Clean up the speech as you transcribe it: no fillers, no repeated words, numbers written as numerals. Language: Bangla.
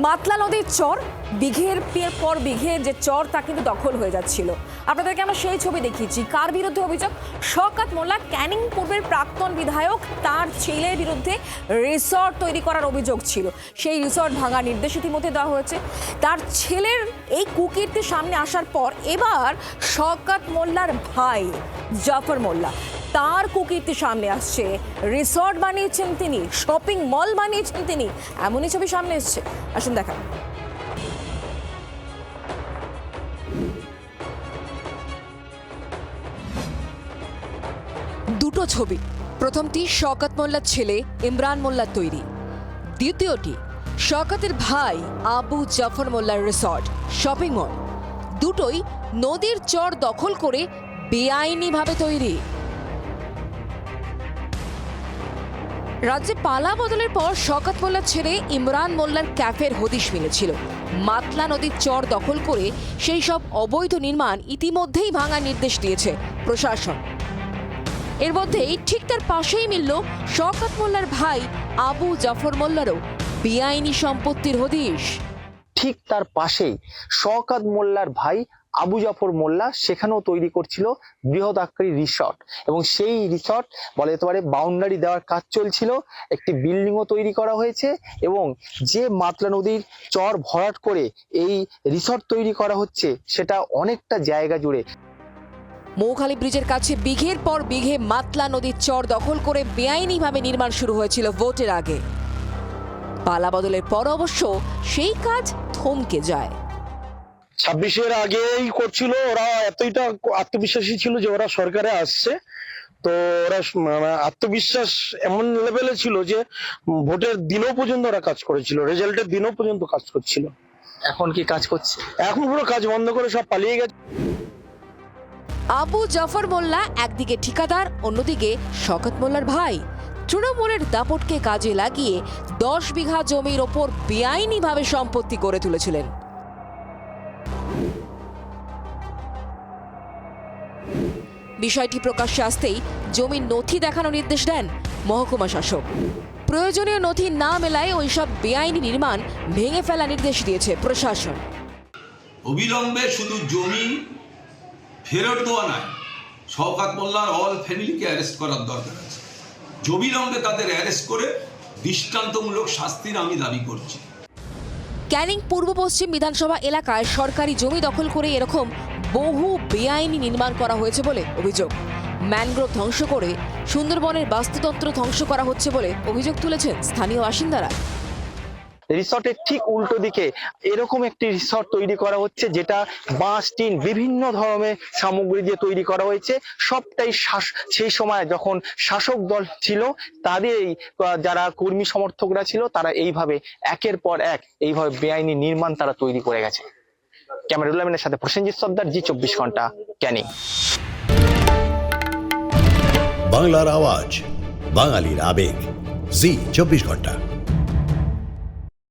মাতলা নদীর চর বিঘের পর বিঘে যে চর তা কিন্তু দখল হয়ে যাচ্ছিল। আপনাদেরকে আমরা সেই ছবি দেখিয়েছি। কার বিরুদ্ধে অভিযোগ? শওকত মোল্লা, ক্যানিং পূর্বের প্রাক্তন বিধায়ক, তার ছেলের বিরুদ্ধে রিসর্ট তৈরি করার অভিযোগ ছিল। সেই রিসর্ট ভাঙার নির্দেশ ইতিমধ্যে দেওয়া হয়েছে। তার ছেলের এই কুকীর্তি সামনে আসার পর এবার শওকত মোল্লার ভাই জাফর মোল্লা, তার কুকীর্তি সামনে আসছে। রিসর্ট বানিয়েছেন তিনি, শপিং মল বানিয়েছেন তিনি, এমনই ছবি সামনে এসছে। আসুন দেখা। দুটো ছবি, প্রথমটি শওকত মোল্লার ছেলে ইমরান মোল্লার তৈরি, দ্বিতীয়টি শওকতের ভাই আবু জাফর মোল্লার রিসর্ট শপিং মল। দুটোই নদীর চর দখল করে বেআইনিভাবে তৈরি। রাজ্যে পালা বদলের পর শওকত মোল্লার ছেলে ইমরান মোল্লার ক্যাফের হদিশ মিলেছিল। মাতলা নদীর চর দখল করে সেই সব অবৈধ নির্মাণ ইতিমধ্যেই ভাঙার নির্দেশ দিয়েছে প্রশাসন। এর মধ্যেই ঠিক তার পাশেই মিলল শওকত মোল্লার ভাই আবু জাফর মোল্লারও বেআইনি সম্পত্তির হদিশ। ঠিক তার পাশেই শওকত মোল্লার ভাই আবু জাফর মোল্লা সেখানেও তৈরি করছিল বৃহৎ আকারী রিসর্ট, এবং সেই রিসর্ট বলা যেতে পারে বাউন্ডারি দেওয়ার কাজ চলছিল। একটি বিল্ডিংও তৈরি করা হয়েছে, এবং যে মাতলা নদীর চর ভরাট করে এই রিসর্ট তৈরি করা হচ্ছে সেটা অনেকটা জায়গা জুড়ে। মৌখালী ব্রিজের কাছে বিঘের পর বিঘে মাতলা নদীর চর দখল করে বেআইনিভাবে নির্মাণ শুরু হয়েছিল ভোটের আগে। পালা বদলের পর অবশ্য সেই কাজ থমকে যায়। 26-এর আগেই করছিল ওরা, এতইটা আত্মবিশ্বাসী ছিল যে ওরা সরকারে আসছে। তো ওরা আত্মবিশ্বাস এমন লেভেলে ছিল যে ভোটের দিনও পর্যন্ত ওরা কাজ করেছিল, রেজাল্টের দিনও পর্যন্ত কাজ করছিল। এখন কি কাজ করছে? এখন পুরো কাজ বন্ধ করে সব পালিয়ে গেছে। আবু জাফর মোল্লা একদিকে ঠিকাদার, অন্যদিকে শওকত মোল্লার ভাই। তৃণমূলের দাপটকে কাজে লাগিয়ে 10 বিঘা জমির ওপর বেআইনিভাবে সম্পত্তি গড়ে তুলেছিলেন। বিষয়টি প্রকাশ্যে আসতেই জমির নথি দেখানোর নির্দেশ দেন মহকুমা শাসক। প্রয়োজনীয় নথি না মেলায় ওইসব বেআইনি নির্মাণ ভেঙে ফেলার নির্দেশ দিয়েছে প্রশাসন। অবিলম্বে শুধু জমি ফেরত দেওয়া নয়, শওকত মোল্লার অল ফ্যামিলিকে অ্যারেস্ট করার দরকার আছে। অবিলম্বে তাদের অ্যারেস্ট করে দৃষ্টান্তমূলক শাস্তির আমি দাবি করছি। ক্যানিং পূর্ব পশ্চিম বিধানসভা এলাকায় সরকারি জমি দখল করে এরকম বহু বেআইনি নির্মাণ করা হয়েছে বলে অভিযোগ। ম্যানগ্রোভ ধ্বংস করে সুন্দরবনের বাস্তুতন্ত্র ধ্বংস করা হচ্ছে বলে অভিযোগ তুলেছেন স্থানীয় বাসিন্দারা। রিসর্টের ঠিক উল্টো দিকে এরকম একটি রিসর্ট তৈরি করা হচ্ছে, যেটা বাঁশ, টিন, বিভিন্ন ধরনের সামগ্রী দিয়ে তৈরি করা হয়েছে। সবটাই সেই সময় যখন শাসক দল ছিল তাদেরই যারা কর্মী সমর্থকরা ছিল, তারা এইভাবে একের পর এক এইভাবে বেআইনি নির্মাণ তারা তৈরি করে গেছে। ক্যামেরুল আমিনের সাথে প্রসেনজিৎ সর্দার, জি 24 ঘন্টা, ক্যানিং। বাংলার আওয়াজ, বাঙালির আবেগ, জি 24 ঘন্টা।